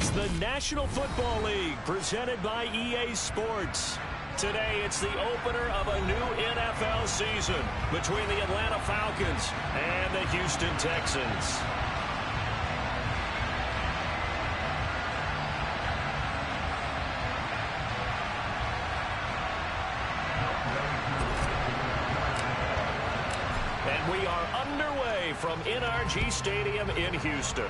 It's the National Football League presented by EA Sports. Today, it's the opener of a new NFL season between the Atlanta Falcons and the Houston Texans. And we are underway from NRG Stadium in Houston.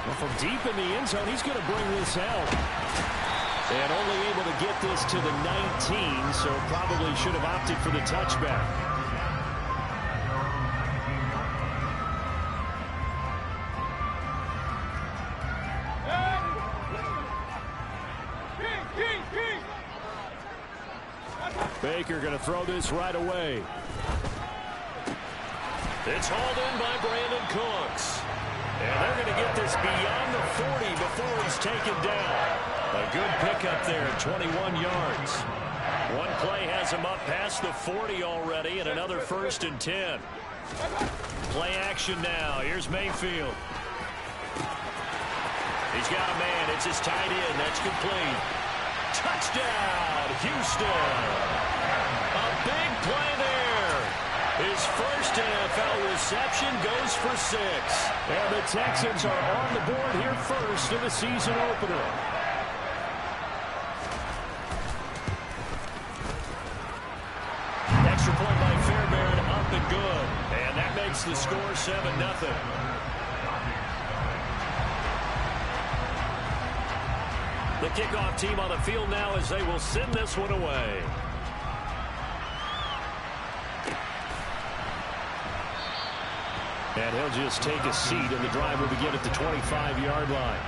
Well, from deep in the end zone, he's going to bring this out. And only able to get this to the 19, so probably should have opted for the touchback. Baker going to throw this right away. It's hauled in by Brandon Cooks. And they're going to get this beyond the 40 before he's taken down. A good pickup there at 21 yards. One play has him up past the 40 already, and another 1st and 10. Play action now. Here's Mayfield. He's got a man. It's his tight end. That's complete. Touchdown, Houston. A big play there. His first NFL reception goes for 6. And the Texans are on the board here first in the season opener. Extra point by Fairbairn, up and good. And that makes the score 7-0. The kickoff team on the field now as they will send this one away. And he'll just take a seat, and the drive will begin at the 25-yard line.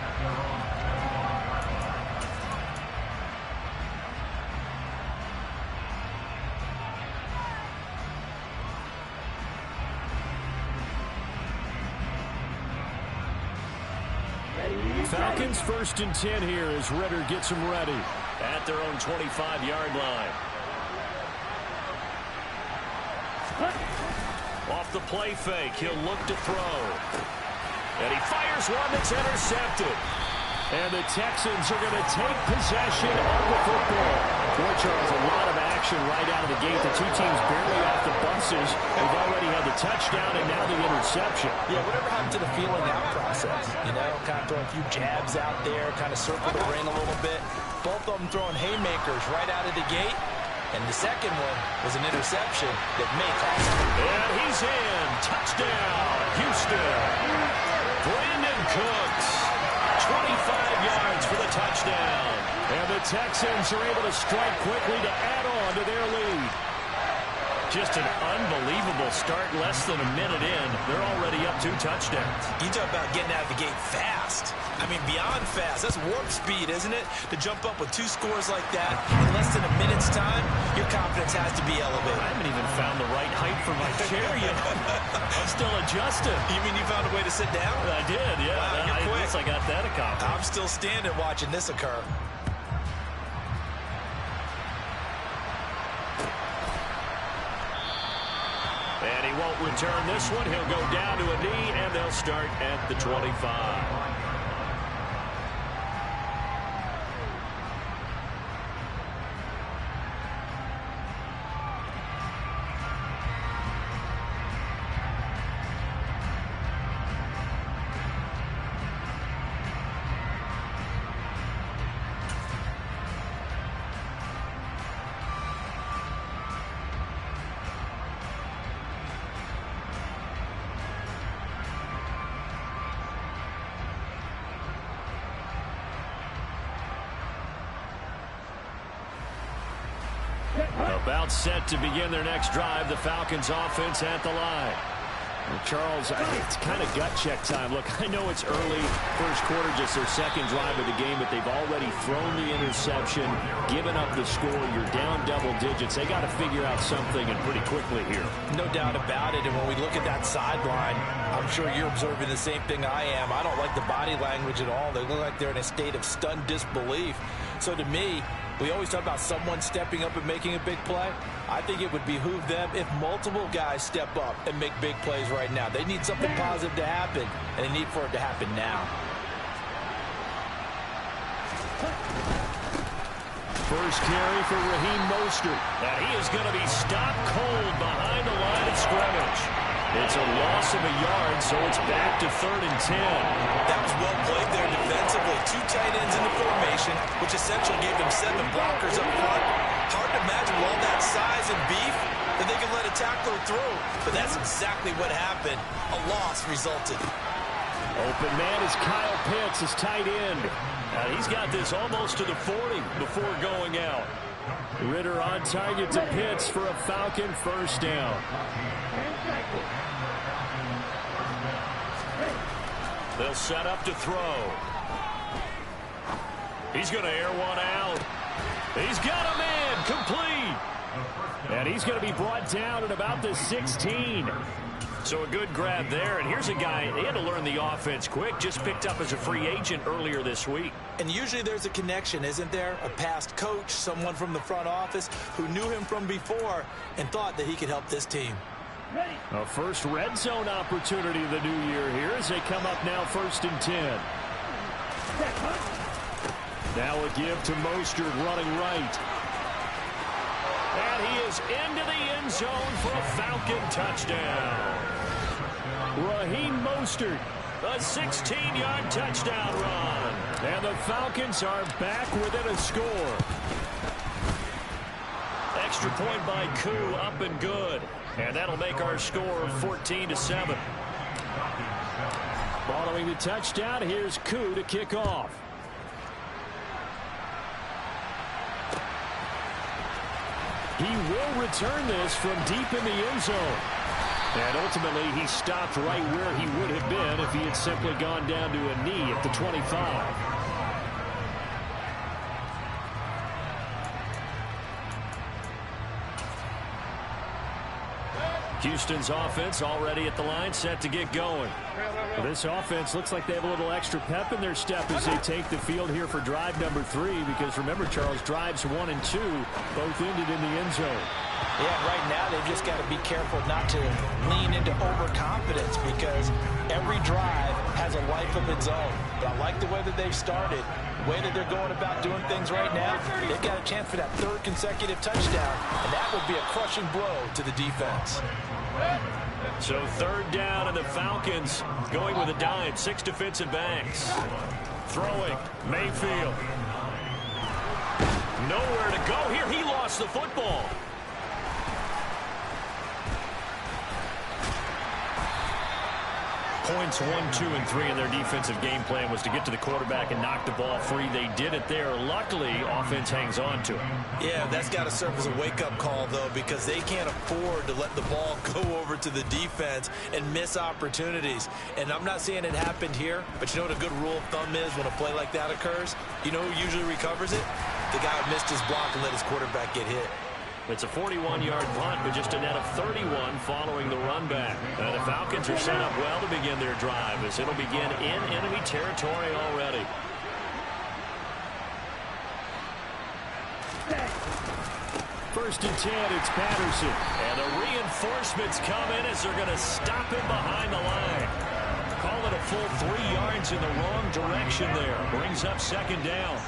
Falcons 1st and 10 here as Ritter gets them ready at their own 25-yard line. Off the play fake, he'll look to throw. And he fires one that's intercepted. And the Texans are going to take possession of the football. Boy, Charles, a lot of action right out of the gate. The two teams barely off the buses. They've already had the touchdown and now the interception. Yeah, whatever happened to the feeling out process? You know, kind of throwing a few jabs out there, kind of circle the ring a little bit. Both of them throwing haymakers right out of the gate. And the second one was an interception that may cost him. And he's in. Touchdown, Houston. Brandon Cooks, 25 yards for the touchdown. And the Texans are able to strike quickly to add on to their lead. Just an unbelievable start. Less than a minute in, they're already up 2 touchdowns. You talk about getting out of the gate fast. I mean, beyond fast. That's warp speed, isn't it? To jump up with 2 scores like that in less than a minute's time, your confidence has to be elevated. I haven't even found the right height for my chair yet. I'm still adjusting. You mean you found a way to sit down? I did, yeah. Wow, you're quick. I guess I got that accomplished. I'm still standing watching this occur. And he won't return this one. He'll go down to a knee, and they'll start at the 25. About set to begin their next drive. The Falcons offense at the line. Well, Charles, it's kind of gut check time. Look, I know it's early, first quarter, just their second drive of the game, but they've already thrown the interception, given up the score. You're down double digits. They got to figure out something, and pretty quickly here. No doubt about it. And when we look at that sideline, I'm sure you're observing the same thing I am. I don't like the body language at all. They look like they're in a state of stunned disbelief. So to me, We always talk about someone stepping up and making a big play. I think it would behoove them if multiple guys step up and make big plays right now. They need something positive to happen, and they need for it to happen now. First carry for Raheem Mostert. And he is going to be stopped cold behind the line of scrimmage. It's a loss of a yard, so it's back to 3rd and 10. That was well played there defensively. 2 tight ends in the formation, which essentially gave them 7 blockers up front. Hard to imagine with all that size and beef that they can let a tackler through. But that's exactly what happened. A loss resulted. Open man is Kyle Pitts, his tight end. He's got this almost to the 40 before going out. Ritter on target to Pitts for a Falcon first down. They'll set up to throw. He's going to air one out. He's got a man complete. And he's going to be brought down at about the 16. So a good grab there, and here's a guy, they had to learn the offense quick, just picked up as a free agent earlier this week. And usually there's a connection, isn't there? A past coach, someone from the front office who knew him from before and thought that he could help this team. A first red zone opportunity of the new year here as they come up now 1st and 10. Now a give to Mostert running right. And he is into the end zone for a Falcon touchdown. Raheem Mostert, a 16-yard touchdown run. And the Falcons are back within a score. Extra point by Koo, up and good. And that'll make our score 14-7. Following the touchdown, here's Koo to kick off. He will return this from deep in the end zone. And ultimately, he stopped right where he would have been if he had simply gone down to a knee at the 25. Houston's offense already at the line, set to get going. This offense looks like they have a little extra pep in their step as they take the field here for drive number 3, because remember, Charles, drives 1 and 2 both ended in the end zone. Yeah, right now they've just got to be careful not to lean into overconfidence, because every drive has a life of its own. But I like the way that they've started, the way that they're going about doing things right now. They've got a chance for that 3rd consecutive touchdown, and that would be a crushing blow to the defense. So 3rd down, and the Falcons going with a dime. 6 defensive backs. Throwing, Mayfield. Nowhere to go here. He lost the football. Points 1, 2, and 3 in their defensive game plan was to get to the quarterback and knock the ball free. They did it there. Luckily, offense hangs on to it. Yeah, that's got to serve as a wake-up call, though, because they can't afford to let the ball go over to the defense and miss opportunities. And I'm not saying it happened here, but you know what a good rule of thumb is when a play like that occurs? You know who usually recovers it? The guy who missed his block and let his quarterback get hit. It's a 41-yard punt, but just a net of 31 following the run back. The Falcons are set up well to begin their drive, as it'll begin in enemy territory already. First and 10, it's Patterson. And the reinforcements come in as they're going to stop him behind the line. Call it a full 3 yards in the wrong direction there. Brings up 2nd down.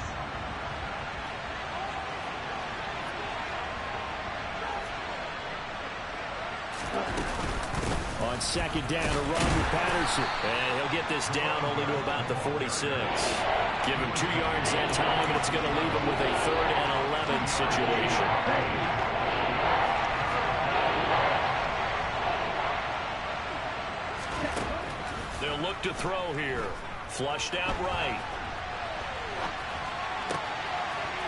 On 2nd down, a run with Patterson. And he'll get this down only to about the 46. Give him 2 yards that time, and it's going to leave him with a 3rd and 11 situation. They'll look to throw here. Flushed out right.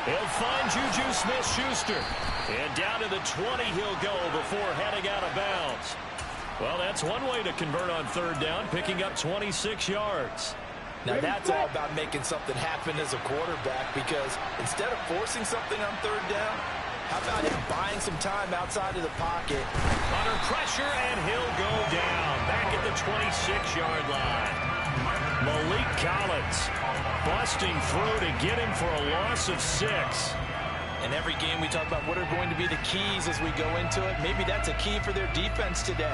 He'll find Juju Smith-Schuster. And down to the 20 he'll go before heading out of bounds. Well, that's one way to convert on 3rd down, picking up 26 yards. Now, that's all about making something happen as a quarterback, because instead of forcing something on 3rd down, how about him buying some time outside of the pocket? Under pressure, and he'll go down back at the 26-yard line. Malik Collins busting through to get him for a loss of 6. In every game, we talk about what are going to be the keys as we go into it. Maybe that's a key for their defense today.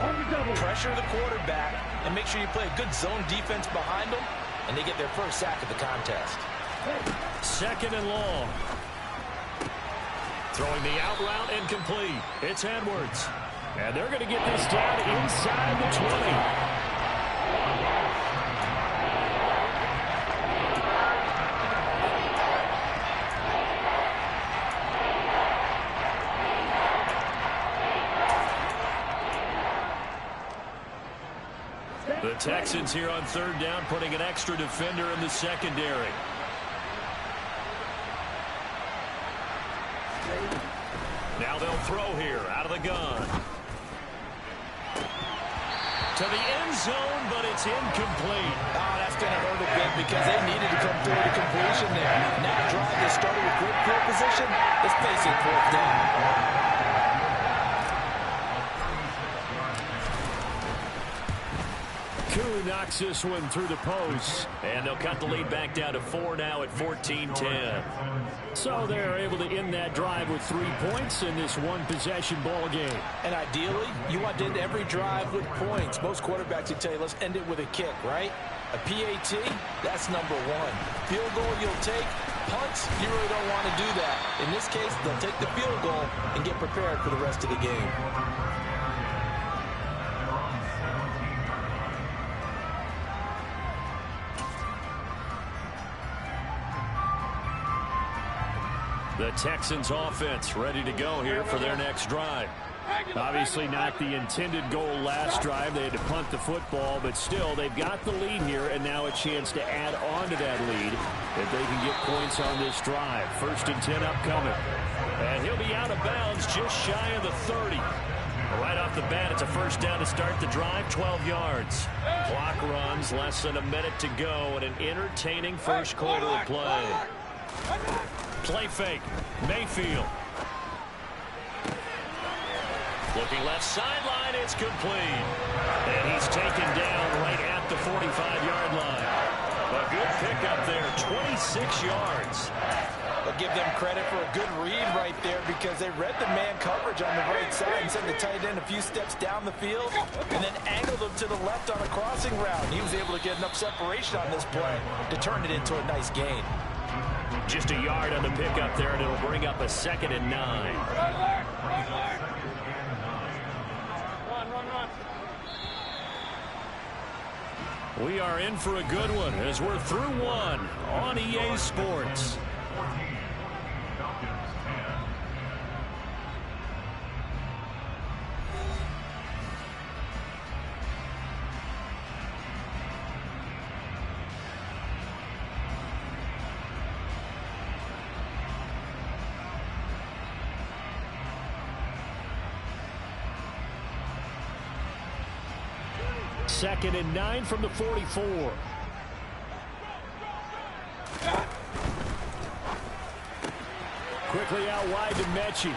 Pressure the quarterback and make sure you play a good zone defense behind them, and they get their first sack of the contest. Second and long. Throwing the out route incomplete. It's Edwards. And they're going to get this down inside the 20. The Texans here on third down, putting an extra defender in the secondary. Now they'll throw here out of the gun. To the end zone, but it's incomplete. Oh, that's going to hurt a bit because they needed to come through the completion there. Now drive that started with good field position. Let's face it, fourth down. Koo knocks this one through the post, and they'll cut the lead back down to 4 now at 14-10. So they're able to end that drive with 3 points in this one-possession ball game. And ideally, you want to end every drive with points. Most quarterbacks would tell you, let's end it with a kick, right? A PAT, that's number one. Field goal you'll take. Punts, you really don't want to do that. In this case, they'll take the field goal and get prepared for the rest of the game. The Texans offense ready to go here for their next drive. Obviously not the intended goal last drive. They had to punt the football, but still they've got the lead here and now a chance to add on to that lead if they can get points on this drive. 1st and 10 upcoming. And he'll be out of bounds just shy of the 30. Right off the bat, it's a first down to start the drive, 12 yards. Clock runs, less than a minute to go, and an entertaining first quarter of play. Play fake. Mayfield. Looking left sideline. It's complete. And he's taken down right at the 45-yard line. A good pickup there. 26 yards. I'll give them credit for a good read right there because they read the man coverage on the right side and sent the tight end a few steps down the field and then angled him to the left on a crossing route. He was able to get enough separation on this play to turn it into a nice gain. Just a yard on the pickup there, and it'll bring up a 2nd and 9. We are in for a good one as we're through one on EA Sports. Second and 9 from the 44. Quickly out wide to Mechie.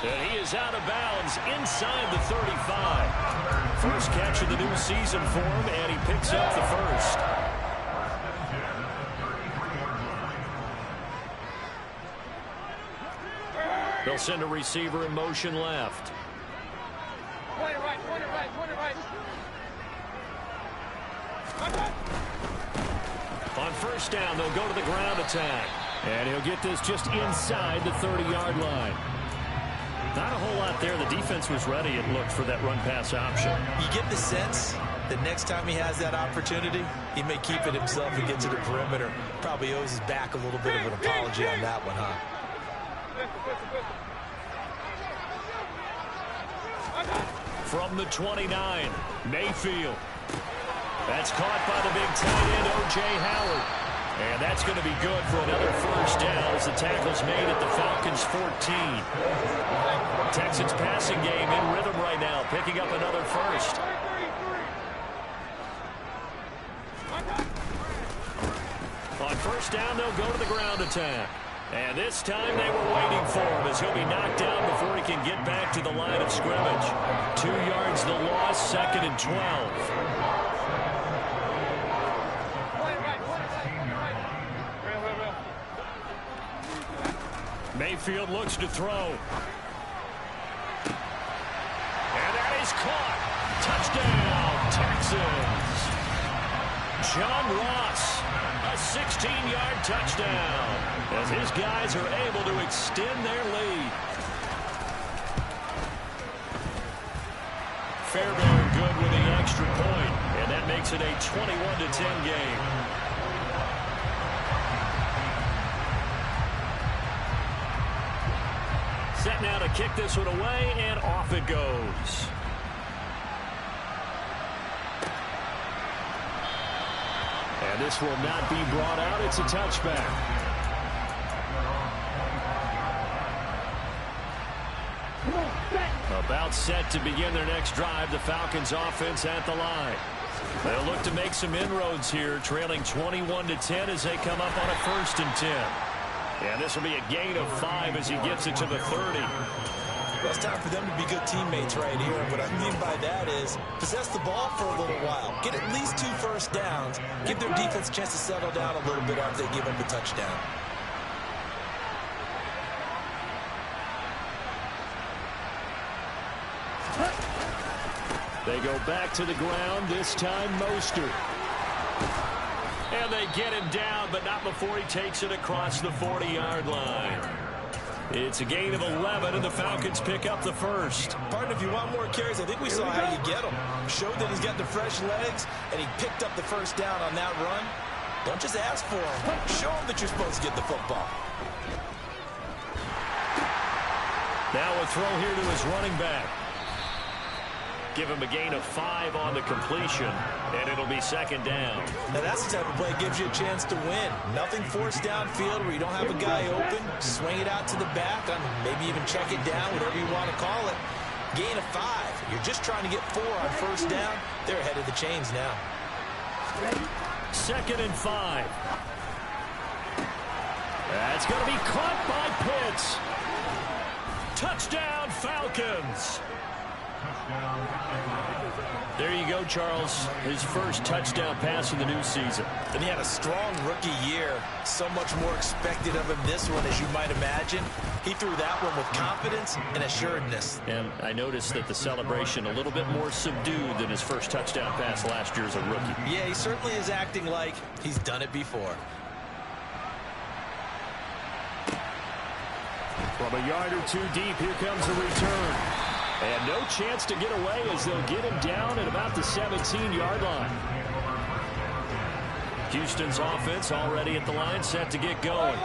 And he is out of bounds inside the 35. First catch of the new season for him, and he picks up the first. They'll send a receiver in motion left. Point it right, point it right, point it right. On first down, they'll go to the ground attack. And he'll get this just inside the 30-yard line. Not a whole lot there. The defense was ready, it looked, for that run-pass option. You get the sense that next time he has that opportunity, he may keep it himself and get to the perimeter. Probably owes his back a little bit of an apology on that one, huh? From the 29, Mayfield. That's caught by the big tight end, O.J. Howard. And that's going to be good for another first down as the tackle's made at the Falcons' 14. Texans passing game in rhythm right now, picking up another first. On first down, they'll go to the ground attack. And this time they were waiting for him as he'll be knocked down before he can get back to the line of scrimmage. 2 yards the loss, 2nd and 12. Mayfield looks to throw. And that is caught. Touchdown, Texans. John Ross, a 16-yard touchdown, as his guys are able to extend their lead. Fairbairn good with the extra point, and that makes it a 21-10 game. Set now to kick this one away, and off it goes. And this will not be brought out. It's a touchback. About set to begin their next drive. The Falcons offense at the line. They'll look to make some inroads here, trailing 21-10 as they come up on a 1st and 10. And this will be a gain of 5 as he gets it to the 30. Well, it's time for them to be good teammates right here. What I mean by that is possess the ball for a little while. Get at least 2 first downs. Give their defense a chance to settle down a little bit after they give up a touchdown. They go back to the ground, this time Mostert. And they get him down, but not before he takes it across the 40-yard line. It's a gain of 11, and the Falcons pick up the first. Partner, if you want more carries, I think we saw how you get them. Showed that he's got the fresh legs, and he picked up the first down on that run. Don't just ask for him. Show him that you're supposed to get the football. Now a throw here to his running back. Give him a gain of 5 on the completion, and it'll be 2nd down. Now that's the type of play that gives you a chance to win. Nothing forced downfield where you don't have a guy open. Swing it out to the back, maybe even check it down, whatever you want to call it. Gain of 5. You're just trying to get 4 on first down. They're ahead of the chains now. 2nd and 5. That's going to be caught by Pitts. Touchdown, Falcons. There you go, Charles. His first touchdown pass of the new season. And he had a strong rookie year. So much more expected of him this one, as you might imagine. He threw that one with confidence and assuredness. And I noticed that the celebration a little bit more subdued than his first touchdown pass last year as a rookie. Yeah, he certainly is acting like he's done it before. From a yard or 2 deep, here comes a return. And no chance to get away as they'll get him down at about the 17-yard line. Houston's offense already at the line, set to get going.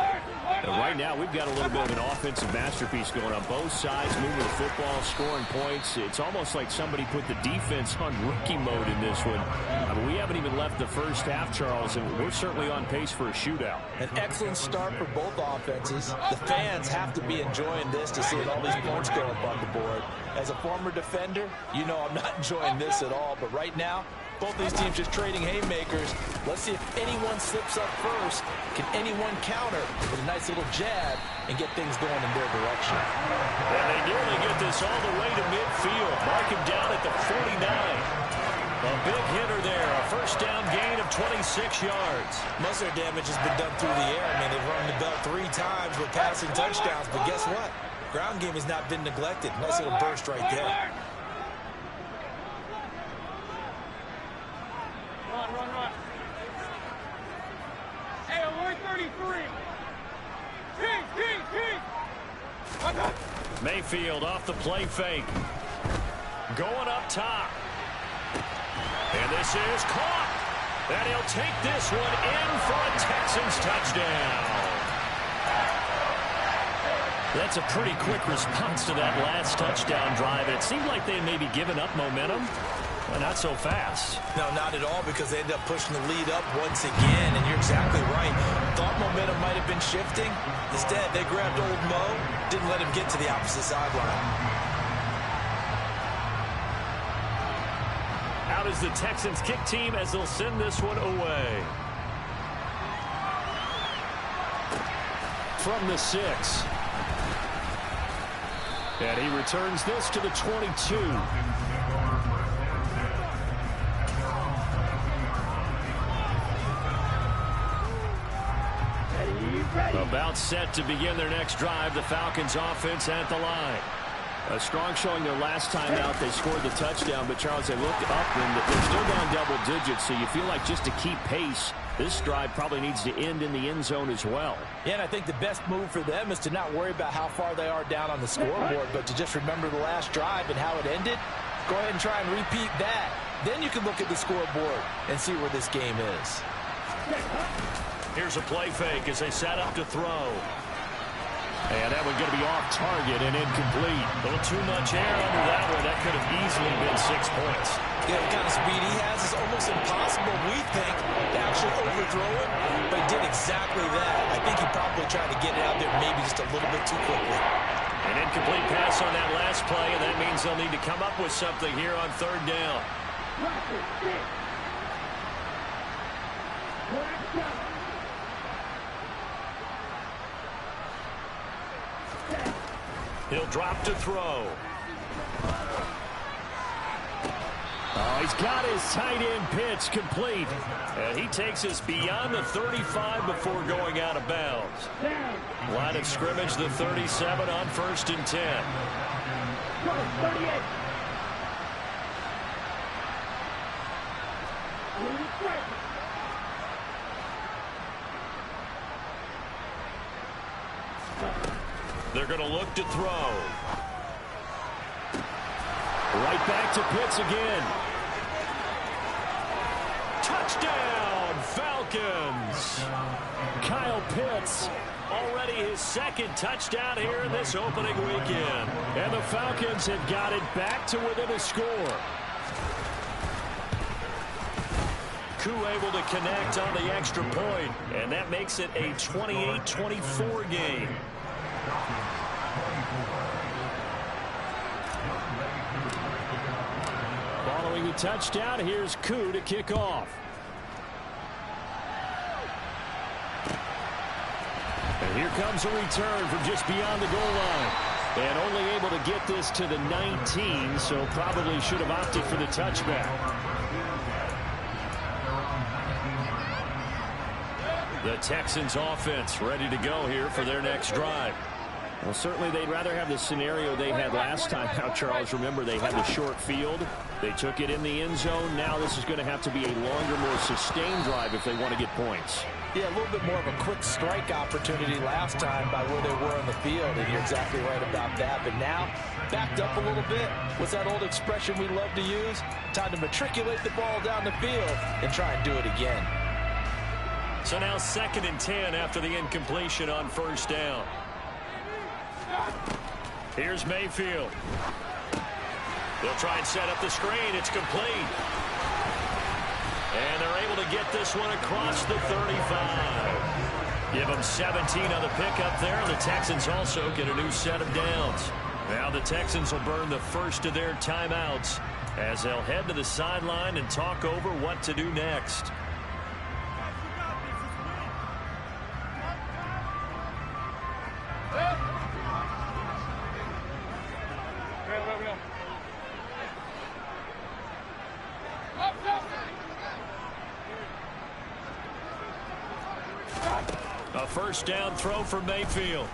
And right now, we've got a little bit of an offensive masterpiece going on both sides, moving the football, scoring points. It's almost like somebody put the defense on rookie mode in this one. I mean, we haven't even left the first half, Charles, and we're certainly on pace for a shootout. An excellent start for both offenses. The fans have to be enjoying this to see all these points go up on the board. As a former defender, you know I'm not enjoying this at all, but right now, both these teams just trading haymakers. Let's see if anyone slips up first. Can anyone counter with a nice little jab and get things going in their direction? And they nearly get this all the way to midfield. Mark him down at the 49. A big hitter there. A first down gain of 26 yards. Most of their damage has been done through the air. I mean, they've rung the bell 3 times with passing touchdowns. But guess what? Ground game has not been neglected. Nice little burst right there. Run. Hey, 133. King. Mayfield off the play fake. Going up top. And this is caught. And he'll take this one in for a Texans touchdown. That's a pretty quick response to that last touchdown drive. It seemed like they had maybe given up momentum. Well, not so fast. No, not at all, because they ended up pushing the lead up once again, and you're exactly right. Thought momentum might have been shifting. Instead, they grabbed old Mo, didn't let him get to the opposite sideline. Out is the Texans kick team as they'll send this one away. From the 6. And he returns this to the 22. About set to begin their next drive. The Falcons offense at the line. A strong showing their last time out. They scored the touchdown, but Charles, they looked up and they're still down double digits, so you feel like just to keep pace, this drive probably needs to end in the end zone as well. Yeah, and I think the best move for them is to not worry about how far they are down on the scoreboard, but to just remember the last drive and how it ended. Go ahead and try and repeat that. Then you can look at the scoreboard and see where this game is. Here's a play fake as they set up to throw. And that one going to be off target and incomplete. A little too much air under that one. That could have easily been 6 points. Yeah, the kind of speed he has is almost impossible, we think, to actually overthrow it, but he did exactly that. I think he probably tried to get it out there maybe just a little bit too quickly. An incomplete pass on that last play, and that means they'll need to come up with something here on third down. He'll drop to throw. Oh, he's got his tight end pitch complete. And he takes us beyond the 35 before going out of bounds. Line of scrimmage, the 37 on 1st and 10. They're going to look to throw. Right back to Pitts again. Touchdown, Falcons. Kyle Pitts, already his second touchdown here in this opening weekend. And the Falcons have got it back to within a score. Koo able to connect on the extra point, and that makes it a 28-24 game. Following the touchdown, here's Koo to kick off. And here comes a return from just beyond the goal line. And only able to get this to the 19, so probably should have opted for the touchback. The Texans offense ready to go here for their next drive. Well, certainly they'd rather have the scenario they had last time out, Charles. Remember, they had the short field. They took it in the end zone. Now this is going to have to be a longer, more sustained drive if they want to get points. Yeah, a little bit more of a quick strike opportunity last time by where they were on the field, and you're exactly right about that. But now, backed up a little bit. What's that old expression we love to use? Time to matriculate the ball down the field and try and do it again. So now 2nd and 10 after the incompletion on 1st down. Here's Mayfield. They'll try and set up the screen. It's complete. And they're able to get this one across the 35. Give them 17 on the pickup there. And the Texans also get a new set of downs. Now the Texans will burn the first of their timeouts as they'll head to the sideline and talk over what to do next. A first down throw for Mayfield.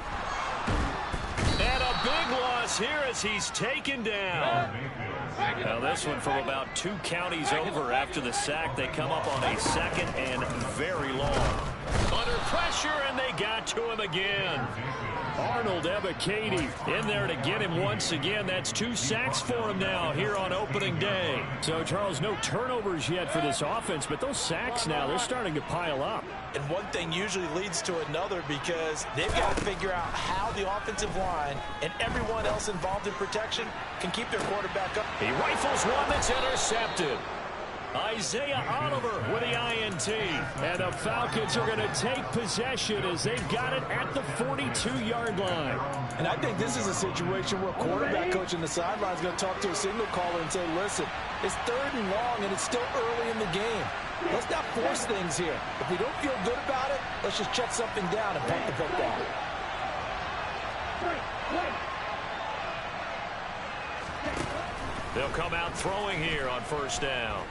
And a big loss here as he's taken down. Now this one from about 2 counties over after the sack. They come up on a 2nd and very long. Under pressure, and they got to him again. Arnold Ebiketie in there to get him once again. That's 2 sacks for him now here on opening day. So, Charles, no turnovers yet for this offense, but those sacks now, they're starting to pile up. And one thing usually leads to another because they've got to figure out how the offensive line and everyone else involved in protection can keep their quarterback up. He rifles one that's intercepted. Isaiah Oliver with the INT. And the Falcons are going to take possession as they've got it at the 42-yard line. And I think this is a situation where quarterback coach in the sideline is going to talk to a signal caller and say, listen, it's 3rd and long and it's still early in the game. Let's not force things here. If we don't feel good about it, let's just check something down and punt the football. They'll come out throwing here on 1st down.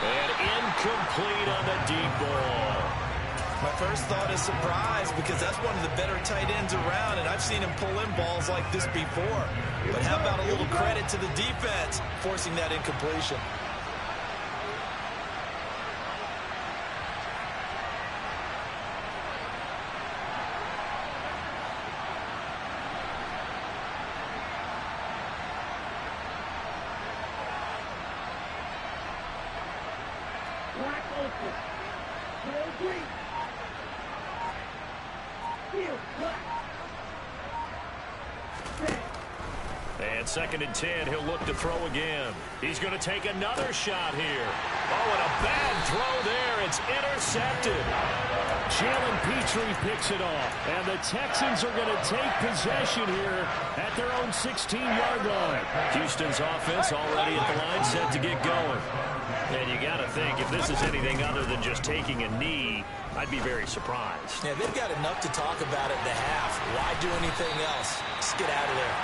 And incomplete on the deep ball. My first thought is surprise because that's one of the better tight ends around, and I've seen him pull in balls like this before. But how about a little credit to the defense forcing that incompletion? And 2nd and 10, he'll look to throw again. He's going to take another shot here. Oh, and a bad throw there. It's intercepted. Jalen Petrie picks it off. And the Texans are going to take possession here at their own 16-yard line. Houston's offense already at the line set to get going. And you got to think, if this is anything other than just taking a knee, I'd be very surprised. Yeah, they've got enough to talk about at the half. Why do anything else? Just get out of there.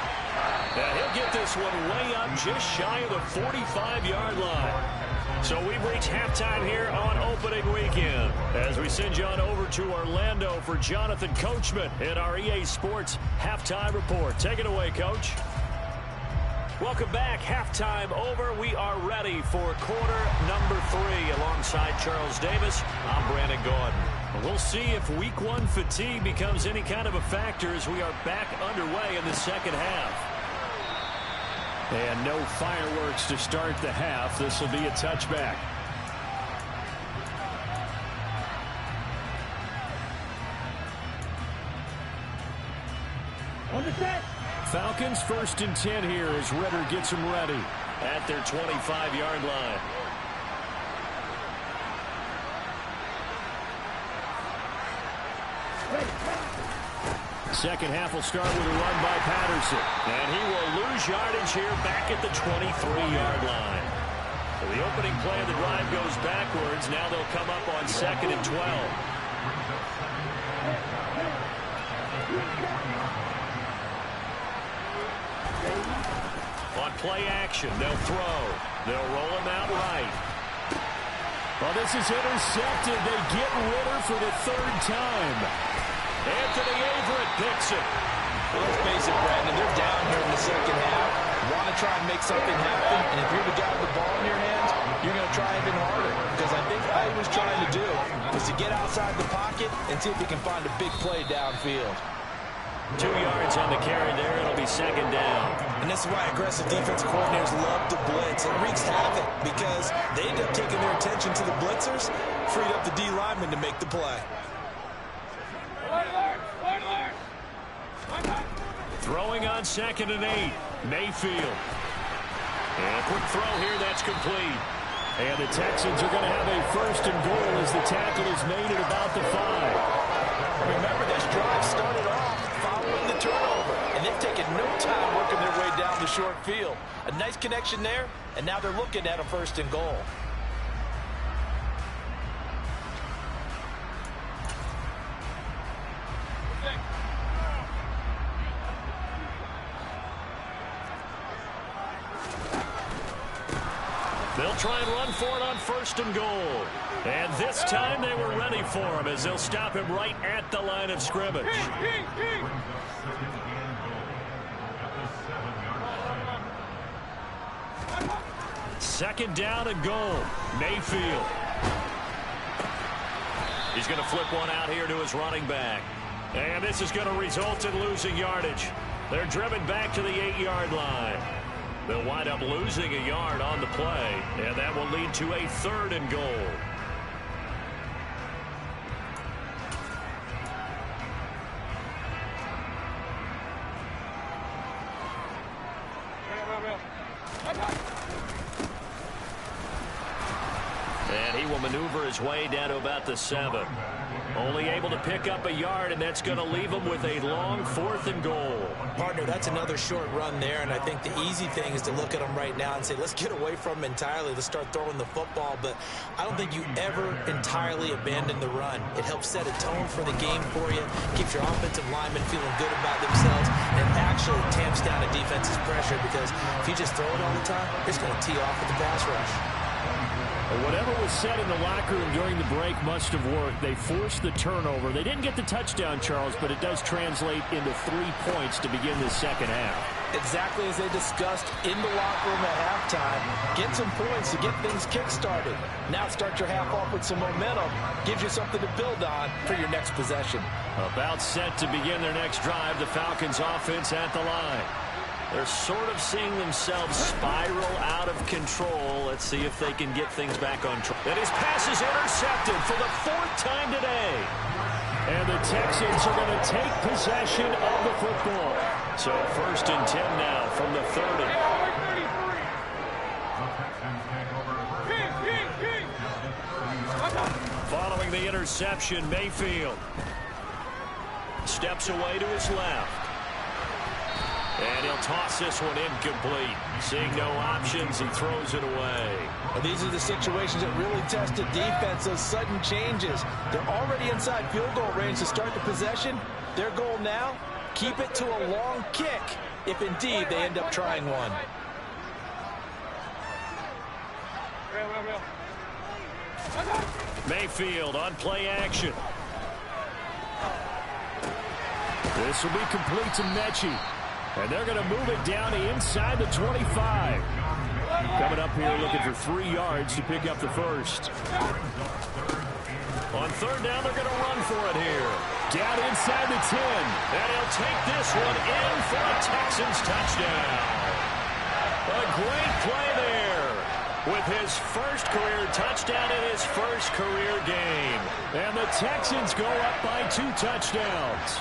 Now he'll get this one way up just shy of the 45-yard line. So we've reached halftime here on opening weekend as we send you on over to Orlando for Jonathan Coachman in our EA Sports Halftime Report. Take it away, Coach. Welcome back. Halftime over. We are ready for quarter number 3 alongside Charles Davis. I'm Brandon Gordon. We'll see if week 1 fatigue becomes any kind of a factor as we are back underway in the second half. And no fireworks to start the half. This will be a touchback. Falcons 1st and 10 here as Ritter gets them ready at their 25-yard line. Second half will start with a run by Patterson. And he will lose yardage here back at the 23-yard line. So the opening play of the drive goes backwards. Now they'll come up on 2nd and 12. On play action, they'll throw. They'll roll him out right. Well, this is intercepted. They get Ritter for the 3rd time. Anthony Averett picks it. Well, let's face it, Brandon, they're down here in the second half. Want to try and make something happen, and if you're the guy with the ball in your hands, you're going to try even harder. Because I think all he was trying to do was to get outside the pocket and see if he can find a big play downfield. 2 yards on the carry there. It'll be 2nd down. And this is why aggressive defensive coordinators love to blitz. It wreaks havoc because they end up taking their attention to the blitzers, freed up the D lineman to make the play. Throwing on 2nd and 8. Mayfield. And a quick throw here. That's complete. And the Texans are going to have a 1st and goal as the tackle is made at about the 5. Remember, this drive started off following the turnover, and they've taken no time working their way down the short field. A nice connection there, and now they're looking at a 1st and goal. They'll try and run for it on 1st and goal. And this time they were ready for him as they'll stop him right at the line of scrimmage. 2nd down and goal. Mayfield. He's going to flip one out here to his running back. And this is going to result in losing yardage. They're driven back to the 8-yard line. They'll wind up losing a yard on the play, and that will lead to a 3rd and goal. And he will maneuver his way down to about the 7. Only able to pick up a yard, and that's going to leave him with a long 4th and goal. Partner, that's another short run there, and I think the easy thing is to look at him right now and say, let's get away from him entirely. Let's start throwing the football, but I don't think you ever entirely abandon the run. It helps set a tone for the game for you, keeps your offensive linemen feeling good about themselves, and actually tamps down a defense's pressure because if you just throw it all the time, it's going to tee off with the pass rush. Whatever was said in the locker room during the break must have worked. They forced the turnover. They didn't get the touchdown, Charles, but it does translate into 3 points to begin the second half. Exactly as they discussed in the locker room at halftime. Get some points to get things kick-started. Now start your half off with some momentum. Gives you something to build on for your next possession. About set to begin their next drive. The Falcons offense at the line. They're sort of seeing themselves spiral out of control. Let's see if they can get things back on track. And his pass is intercepted for the 4th time today. And the Texans are going to take possession of the football. So 1st and 10 now from the 30. Following the interception, Mayfield steps away to his left. And he'll toss this one incomplete. Seeing no options, he throws it away. Well, these are the situations that really test the defense, those sudden changes. They're already inside field goal range to start the possession. Their goal now, keep it to a long kick, if indeed they end up trying one. Mayfield on play action. This will be complete to Mechie. And they're going to move it down to inside the 25. Coming up here looking for 3 yards to pick up the first. On 3rd down, they're going to run for it here. Down inside the 10. And he'll take this one in for a Texans touchdown. A great play there with his first career touchdown in his first career game. And the Texans go up by 2 touchdowns.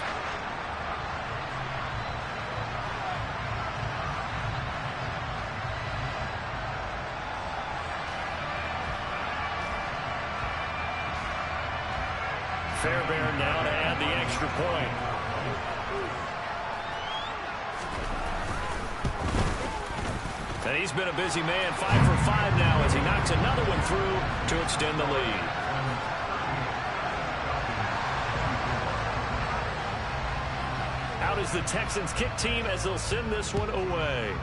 Fairbairn now to add the extra point. And he's been a busy man, 5 for 5 now as he knocks another one through to extend the lead. Out is the Texans kick team as they'll send this one away.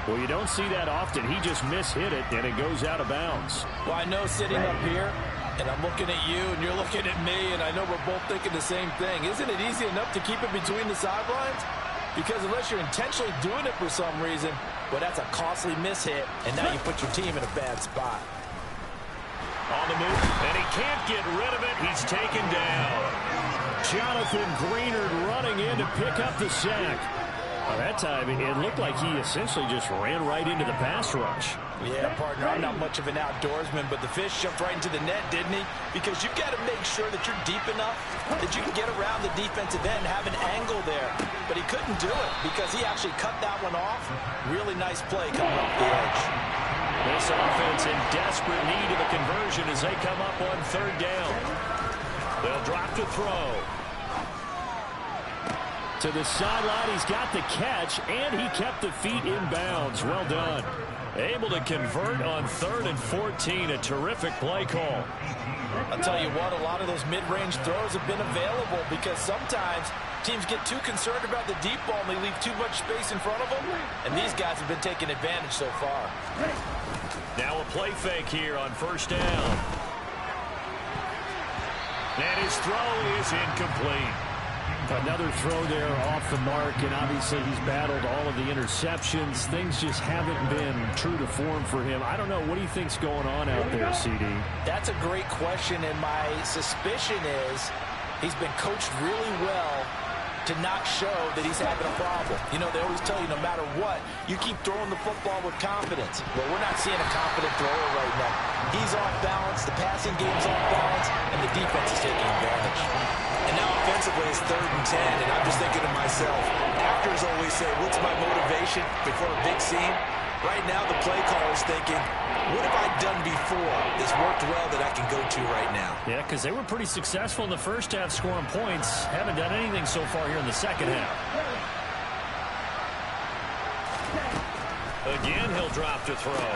Well, you don't see that often. He just mishit it, and it goes out of bounds. Well, I know sitting up here, and I'm looking at you, and you're looking at me, and I know we're both thinking the same thing. Isn't it easy enough to keep it between the sidelines? Because unless you're intentionally doing it for some reason, well, that's a costly mishit, and now you put your team in a bad spot. On the move, and he can't get rid of it. He's taken down. Jonathan Greenard running in to pick up the sack. That time, it looked like he essentially just ran right into the pass rush. Yeah, partner, I'm not much of an outdoorsman, but the fish jumped right into the net, didn't he? Because you've got to make sure that you're deep enough that you can get around the defensive end and have an angle there. But he couldn't do it because he actually cut that one off. Really nice play coming off the edge. This offense in desperate need of a conversion as they come up on 3rd down. They'll drop to throw. To the sideline, he's got the catch, and he kept the feet in bounds. Well done. Able to convert on 3rd and 14. A terrific play call. I'll tell you what, a lot of those mid-range throws have been available because sometimes teams get too concerned about the deep ball and they leave too much space in front of them, and these guys have been taking advantage so far. Now a play fake here on 1st down. And his throw is incomplete. Another throw there off the mark, and obviously he's battled all of the interceptions. Things just haven't been true to form for him. I don't know. What do you think's going on out there, CD? That's a great question, and my suspicion is he's been coached really well to not show that he's having a problem. You know, they always tell you no matter what, you keep throwing the football with confidence. Well, we're not seeing a confident thrower right now. He's off balance, the passing game's off balance, and the defense is taking advantage. And now offensively it's 3rd and 10, and I'm just thinking to myself, actors always say, what's my motivation before a big scene? Right now the play caller's thinking, what have I done before that's worked well that I can go to right now? Yeah, because they were pretty successful in the first half scoring points. Haven't done anything so far here in the second half. Again, he'll drop to throw.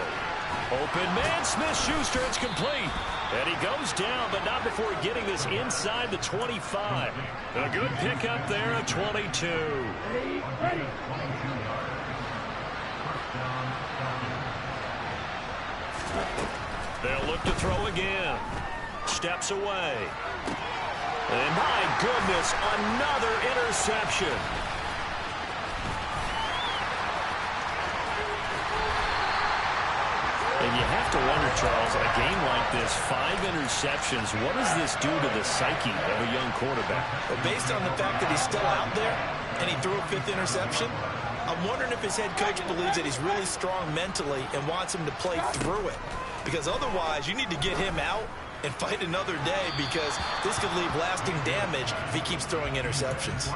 Open man, Smith-Schuster, it's complete. And he goes down, but not before getting this inside the 25. A good pickup there, a 22. They'll look to throw again. Steps away. And my goodness, another interception. And you have to wonder, Charles, a game like this, 5 interceptions, what does this do to the psyche of a young quarterback? Well, based on the fact that he's still out there and he threw a 5th interception, I'm wondering if his head coach believes that he's really strong mentally and wants him to play through it. Because otherwise, you need to get him out and fight another day, because this could leave lasting damage if he keeps throwing interceptions.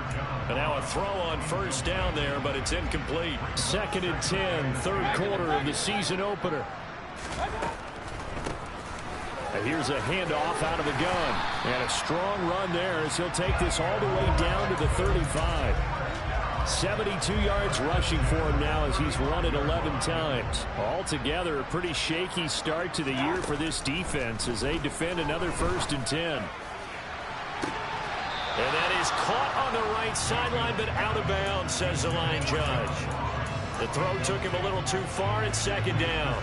And now a throw on first down there, but it's incomplete. 2nd and 10, third quarter of the season opener. And here's a handoff out of the gun. And a strong run there as he'll take this all the way down to the 35. 72 yards rushing for him now as he's run it 11 times. Altogether, a pretty shaky start to the year for this defense as they defend another 1st and 10. And that is caught on the right sideline, but out of bounds, says the line judge. The throw took him a little too far. It's 2nd down.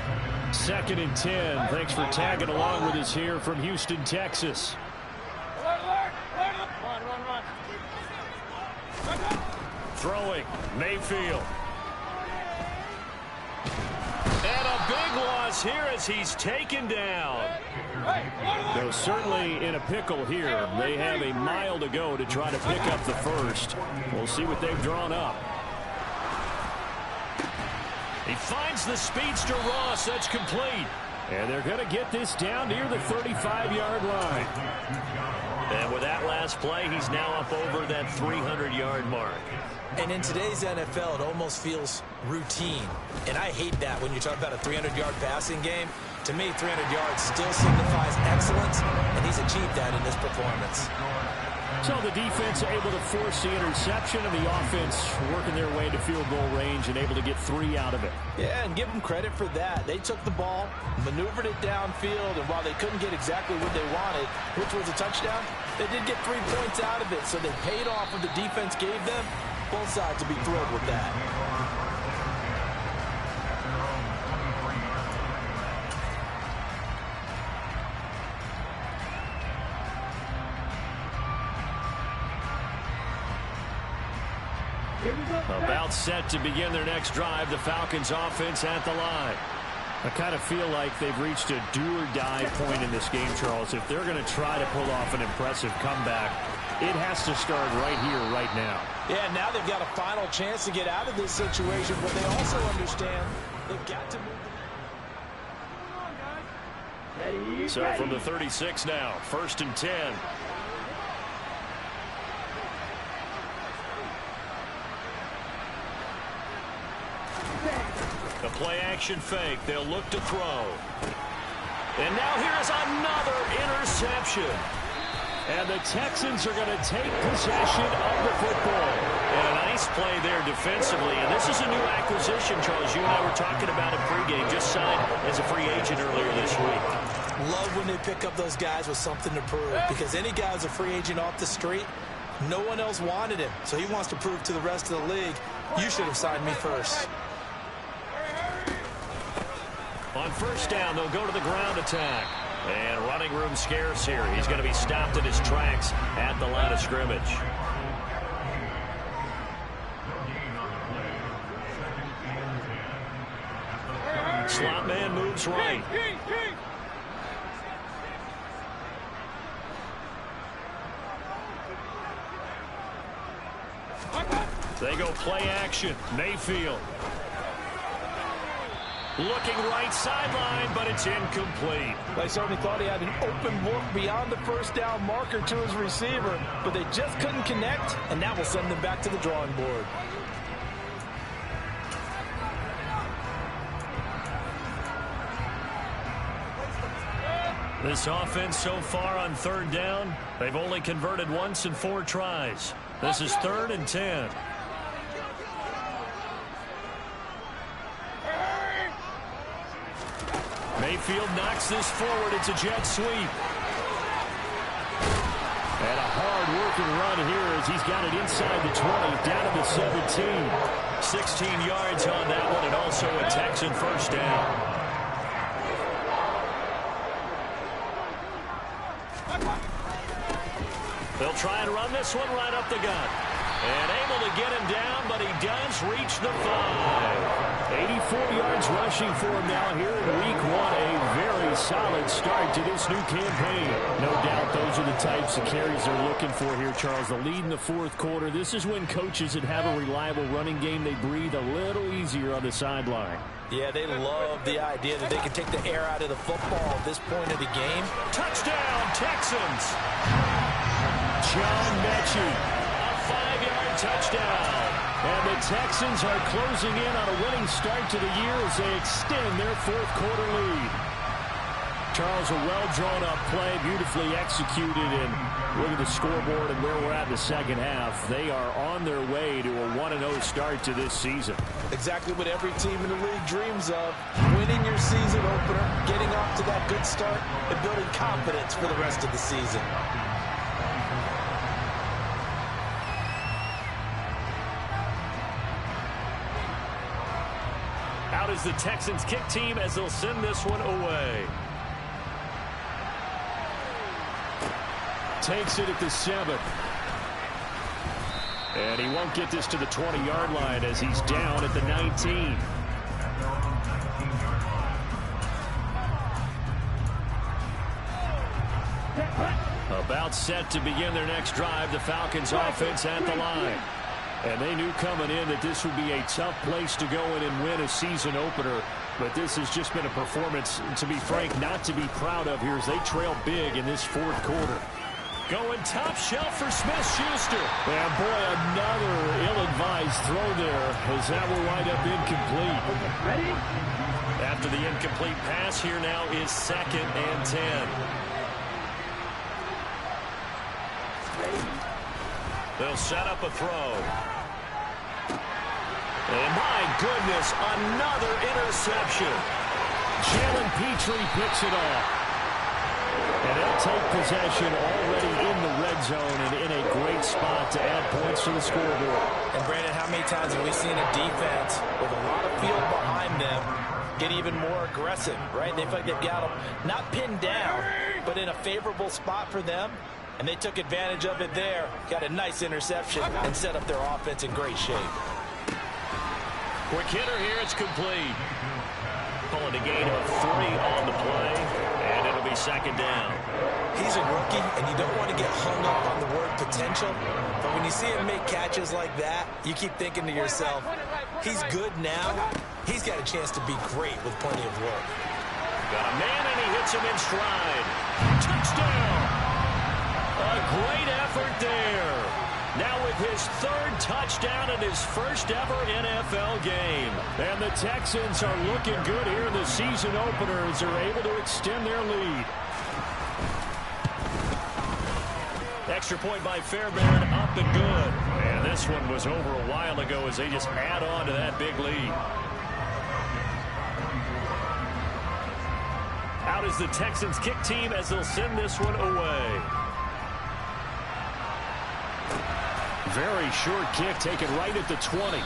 2nd and 10. Thanks for tagging along with us here from Houston, Texas. Throwing, Mayfield. And a big loss here as he's taken down. They're certainly in a pickle here. They have a mile to go to try to pick up the first. We'll see what they've drawn up. He finds the speedster Ross. That's complete. And they're going to get this down near the 35-yard line. And with that last play, he's now up over that 300-yard mark. And in today's NFL, it almost feels routine. And I hate that when you talk about a 300-yard passing game. To me, 300 yards still signifies excellence, and he's achieved that in this performance. So the defense able to force the interception, and the offense working their way to field goal range and able to get 3 out of it. Yeah, and give them credit for that. They took the ball, maneuvered it downfield, and while they couldn't get exactly what they wanted, which was a touchdown, they did get 3 points out of it, so they paid off what the defense gave them. Both sides will be thrilled with that. About set to begin their next drive. The Falcons offense at the line. I kind of feel like they've reached a do-or-die point in this game, Charles. If they're going to try to pull off an impressive comeback, it has to start right here, right now. Yeah, now they've got a final chance to get out of this situation, but they also understand they've got to move. So from the 36 now, 1st and 10. The play-action fake. They'll look to throw. And now here is another interception. And the Texans are going to take possession of the football. And a nice play there defensively. And this is a new acquisition, Charles. You and I were talking about it pregame. Just signed as a free agent earlier this week. Love when they pick up those guys with something to prove. Because any guy who's a free agent off the street, no one else wanted him. So he wants to prove to the rest of the league, you should have signed me first. On first down, they'll go to the ground attack. And running room scarce here. He's going to be stopped in his tracks at the line of scrimmage. Slot man moves right. They go play action. Mayfield. Looking right sideline, but it's incomplete. They certainly thought he had an open look beyond the first down marker to his receiver, but they just couldn't connect, and that will send them back to the drawing board. This offense so far on 3rd down, they've only converted once in 4 tries. This is 3rd and 10. backfield, knocks this forward. It's a jet sweep. And a hard-working run here as he's got it inside the 20, down to the 17. 16 yards on that one, and also a Texan first down. They'll try and run this one right up the gut. And able to get him down, but he does reach the 5. 84 yards rushing for him now here in week 1. A very solid start to this new campaign. No doubt those are the types of carries they're looking for here, Charles. The lead in the fourth quarter. This is when coaches that have a reliable running game, they breathe a little easier on the sideline. Yeah, they love the idea that they can take the air out of the football at this point of the game. Touchdown, Texans! John Mechie. 5-yard touchdown. And the Texans are closing in on a winning start to the year as they extend their fourth quarter lead. Charles, a well-drawn-up play, beautifully executed, and look at the scoreboard and where we're at in the second half. They are on their way to a 1-0 start to this season. Exactly what every team in the league dreams of. Winning your season opener, getting off to that good start, and building confidence for the rest of the season. Out is the Texans kick team as they'll send this one away. Takes it at the 7. And he won't get this to the 20-yard line as he's down at the 19. About set to begin their next drive, the Falcons offense at the line. And they knew coming in that this would be a tough place to go in and win a season opener. But this has just been a performance, to be frank, not to be proud of here as they trail big in this fourth quarter. Going top shelf for Smith-Schuster. And boy, another ill-advised throw there as that will wind up incomplete. Ready? After the incomplete pass, here now is 2nd and 10. They'll set up a throw. And my goodness, another interception. Jalen Petrie picks it off. And they'll take possession already in the red zone and in a great spot to add points to the scoreboard. And Brandon, how many times have we seen a defense with a lot of field behind them get even more aggressive, right? They feel like they've got them not pinned down, but in a favorable spot for them. And they took advantage of it there. Got a nice interception and set up their offense in great shape. Quick hitter here, it's complete. Pulling a gain of 3 on the play, and it'll be 2nd down. He's a rookie, and you don't want to get hung up on the word potential. But when you see him make catches like that, you keep thinking to yourself, he's good now. He's got a chance to be great with plenty of work. Got a man, and he hits him in stride. Touchdown! A great effort there. Now with his 3rd touchdown in his first ever NFL game. And the Texans are looking good here in the season opener as they're able to extend their lead. Extra point by Fairbairn, up and good. And this one was over a while ago as they just add on to that big lead. Out is the Texans kick team as they'll send this one away. Very short kick taken right at the 20.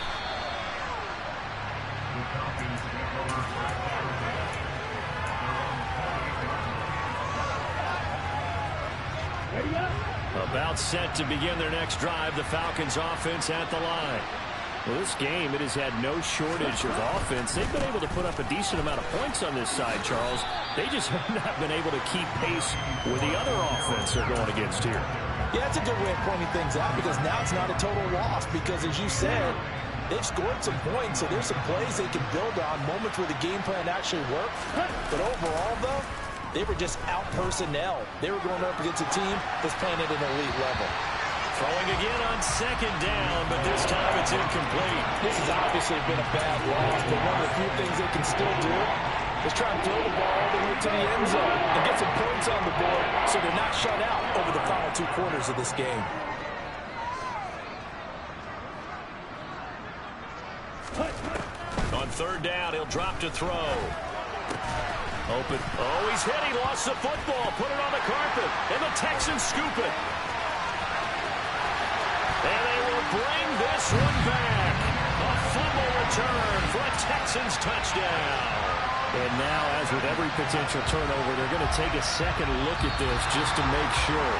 About set to begin their next drive, the Falcons offense at the line. Well, this game, it has had no shortage of offense. They've been able to put up a decent amount of points on this side, Charles. They just have not been able to keep pace with the other offense they're going against here. Yeah, that's a good way of pointing things out because now it's not a total loss because, as you said, they've scored some points, so there's some plays they can build on, moments where the game plan actually worked. But overall, though, they were just out personnel. They were going up against a team that's playing at an elite level. Throwing again on 2nd down, but this time it's incomplete. This has obviously been a bad loss, but one of the few things they can still do is try and throw the ball all the way to the end zone and get some points on the board so they're not shut out over the final 2 quarters of this game. On 3rd down, he'll drop to throw. Open. Oh, he's hit. He lost the football. Put it on the carpet. And the Texans scoop it. And they will bring this one back. A fumble return for a Texans touchdown. And now, as with every potential turnover, they're going to take a second look at this just to make sure.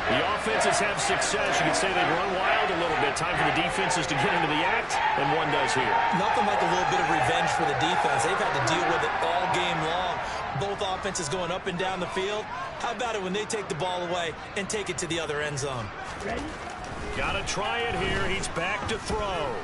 The offenses have success. You can say they've run wild a little bit. Time for the defenses to get into the act, and one does here. Nothing like a little bit of revenge for the defense. They've had to deal with it all game long. Both offenses going up and down the field. How about it when they take the ball away and take it to the other end zone? Got to try it here. He's back to throw.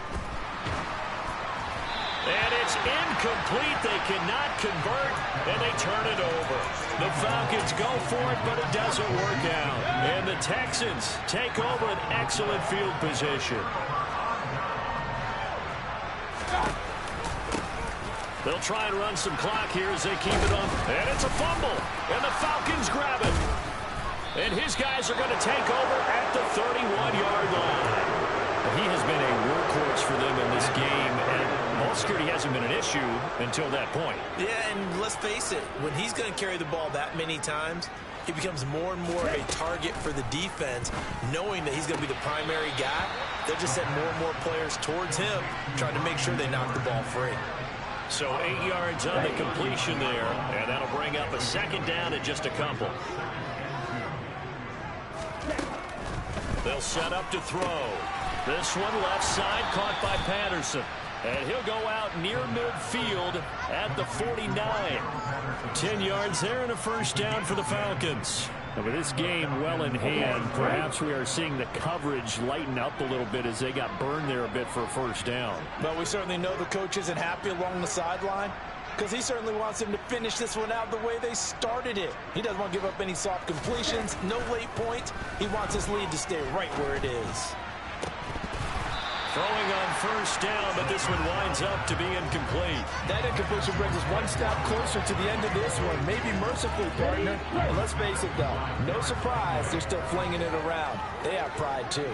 And it's incomplete. They cannot convert, and they turn it over. The Falcons go for it, but it doesn't work out. And the Texans take over an excellent field position. They'll try and run some clock here as they keep it on. And it's a fumble, and the Falcons grab it. And his guys are going to take over at the 31-yard line. He has been a workhorse for them in this game, and ball security hasn't been an issue until that point. Yeah, and let's face it, when he's going to carry the ball that many times, he becomes more and more a target for the defense, knowing that he's going to be the primary guy. They'll just send more and more players towards him, trying to make sure they knock the ball free. So 8 yards on the completion there, and that'll bring up a second down at just a couple. They'll set up to throw. This one left side caught by Patterson. And he'll go out near midfield at the 49. 10 yards there and a first down for the Falcons. And with this game well in hand, perhaps we are seeing the coverage lighten up a little bit as they got burned there a bit for a first down. But we certainly know the coach isn't happy along the sideline, because he certainly wants them to finish this one out the way they started it. He doesn't want to give up any soft completions, no late points. He wants his lead to stay right where it is. Throwing on first down, but this one winds up to be incomplete. That incompletion brings us one step closer to the end of this one. Maybe mercifully, partner. And let's face it, though. No surprise, they're still flinging it around. They have pride, too.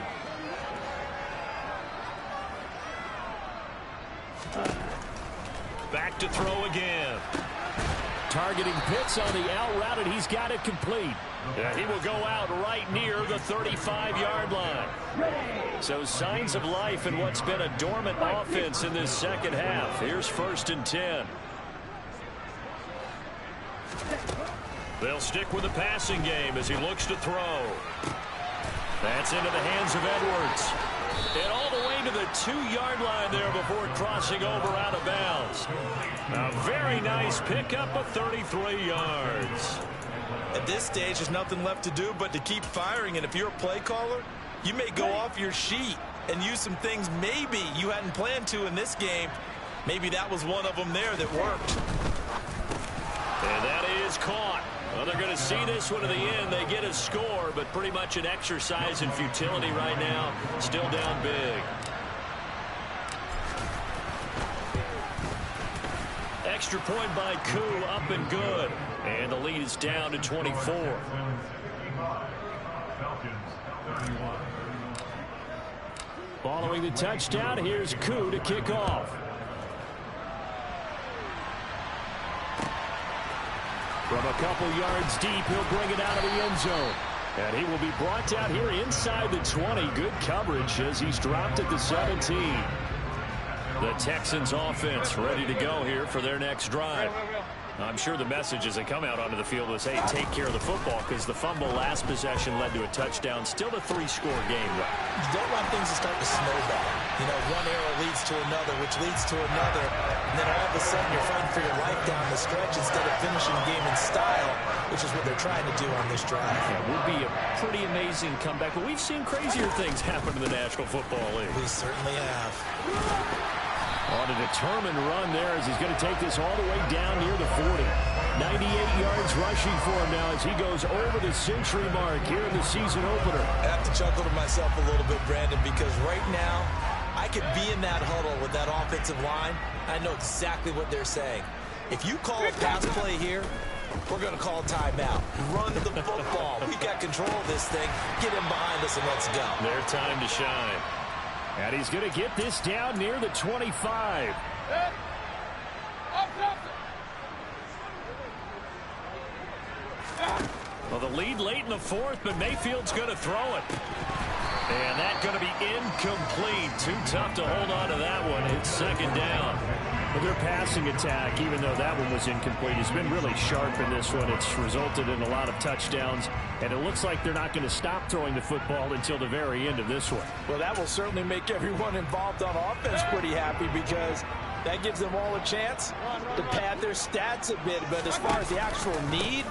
Back to throw again. Targeting Pitts on the out route, and he's got it complete. And he will go out right near the 35-yard line. So signs of life in what's been a dormant offense in this second half. Here's 1st and 10. They'll stick with the passing game as he looks to throw. That's into the hands of Edwards. And all the way to the 2-yard line there before crossing over out of bounds. A very nice pickup of 33 yards. At this stage, there's nothing left to do but to keep firing. And if you're a play caller, you may go off your sheet and use some things maybe you hadn't planned to in this game. Maybe that was one of them there that worked. And that is caught. Well, they're going to see this one to the end. They get a score, but pretty much an exercise in futility right now. Still down big. Extra point by Koo, up and good. And the lead is down to 24. Following the touchdown, here's Koo to kick off. From a couple yards deep, he'll bring it out of the end zone. And he will be brought down here inside the 20. Good coverage as he's dropped at the 17. The Texans offense ready to go here for their next drive. I'm sure the message as they come out onto the field was, hey, take care of the football, because the fumble last possession led to a touchdown. Still a 3-score game, though. You don't want things to start to snowball. You know, one error leads to another, which leads to another. And then all of a sudden you're fighting for your life down the stretch instead of finishing the game in style, which is what they're trying to do on this drive. Yeah, it would be a pretty amazing comeback. But we've seen crazier things happen in the National Football League. We certainly have. On a determined run there as he's going to take this all the way down near the 40. 98 yards rushing for him now as he goes over the century mark here in the season opener. I have to chuckle to myself a little bit, Brandon, because right now I could be in that huddle with that offensive line. I know exactly what they're saying. If you call a pass play here, we're going to call a timeout. Run the football. We got control of this thing. Get him behind us and let's go. Their time to shine. And he's going to get this down near the 25. Well, the lead late in the fourth, but Mayfield's going to throw it. And that's going to be incomplete. Too tough to hold on to that one. It's second down. Well, their passing attack, even though that one was incomplete, has been really sharp in this one. It's resulted in a lot of touchdowns, and it looks like they're not going to stop throwing the football until the very end of this one. Well, that will certainly make everyone involved on offense pretty happy, because that gives them all a chance to pad their stats a bit. But as far as the actual need,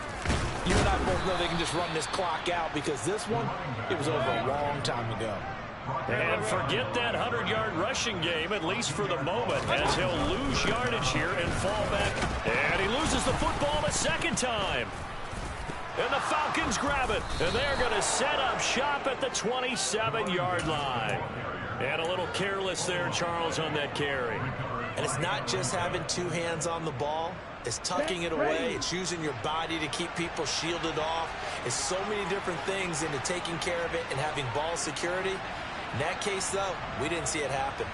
you and I both know they can just run this clock out, because this one, it was over a long time ago. And forget that 100-yard rushing game, at least for the moment, as he'll lose yardage here and fall back. And he loses the football a second time. And the Falcons grab it. And they're going to set up shop at the 27-yard line. And a little careless there, Charles, on that carry. And it's not just having two hands on the ball. It's tucking it away. It's using your body to keep people shielded off. It's so many different things into taking care of it and having ball security. In that case, though, we didn't see it happen.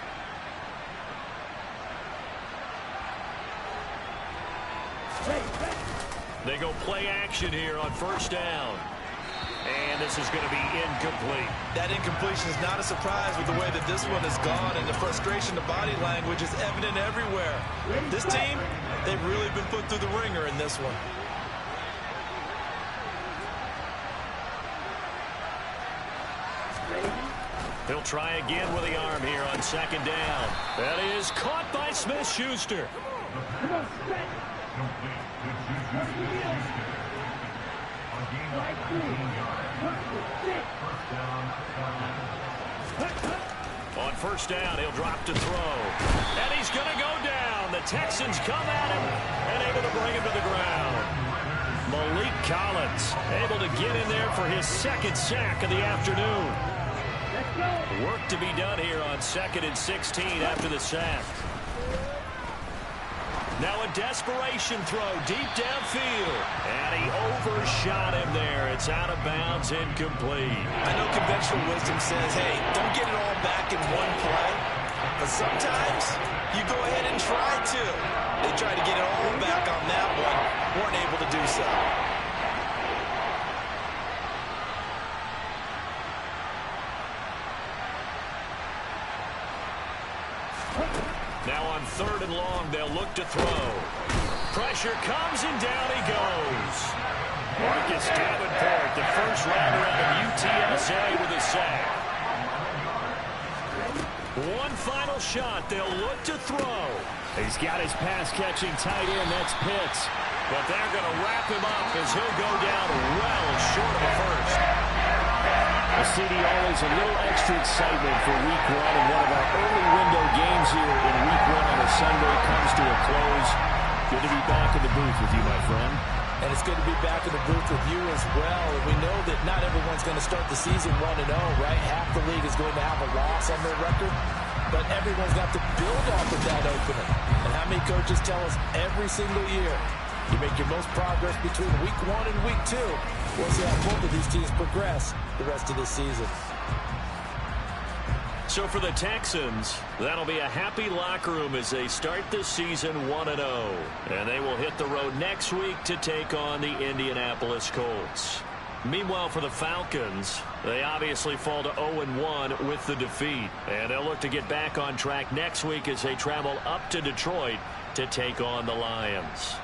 They go play action here on first down. And this is going to be incomplete. That incompletion is not a surprise with the way that this one has gone, and the frustration, the body language is evident everywhere. This team, they've really been put through the ringer in this one. He'll try again with the arm here on second down. That is caught by Smith-Schuster. On first down, he'll drop to throw. And he's going to go down. The Texans come at him and able to bring him to the ground. Malik Collins able to get in there for his second sack of the afternoon. Work to be done here on 2nd and 16 after the sack. Now a desperation throw deep downfield. And he overshot him there. It's out of bounds, incomplete. I know conventional wisdom says, hey, don't get it all back in one play. But sometimes you go ahead and try to. They tried to get it all back on that one. Weren't able to do so. Now on 3rd and long, they'll look to throw. Pressure comes and down he goes. Marcus Davenport, the first rounder out of UTSA with a sack. One final shot. They'll look to throw. He's got his pass-catching tight end. That's Pitts. But they're going to wrap him up as he'll go down well short of a first. CD, always a little extra excitement for week one, and one of our early window games here in week one on a Sunday comes to a close. Good to be back in the booth with you, my friend. And it's good to be back in the booth with you as well. And we know that not everyone's going to start the season 1-0, right? Half the league is going to have a loss on their record. But everyone's got to build off of that opener. And how many coaches tell us every single year, you make your most progress between week 1 and week 2. We'll see how both of these teams progress the rest of this season. So for the Texans, that'll be a happy locker room as they start the season 1-0. And they will hit the road next week to take on the Indianapolis Colts. Meanwhile, for the Falcons, they obviously fall to 0-1 with the defeat. And they'll look to get back on track next week as they travel up to Detroit to take on the Lions.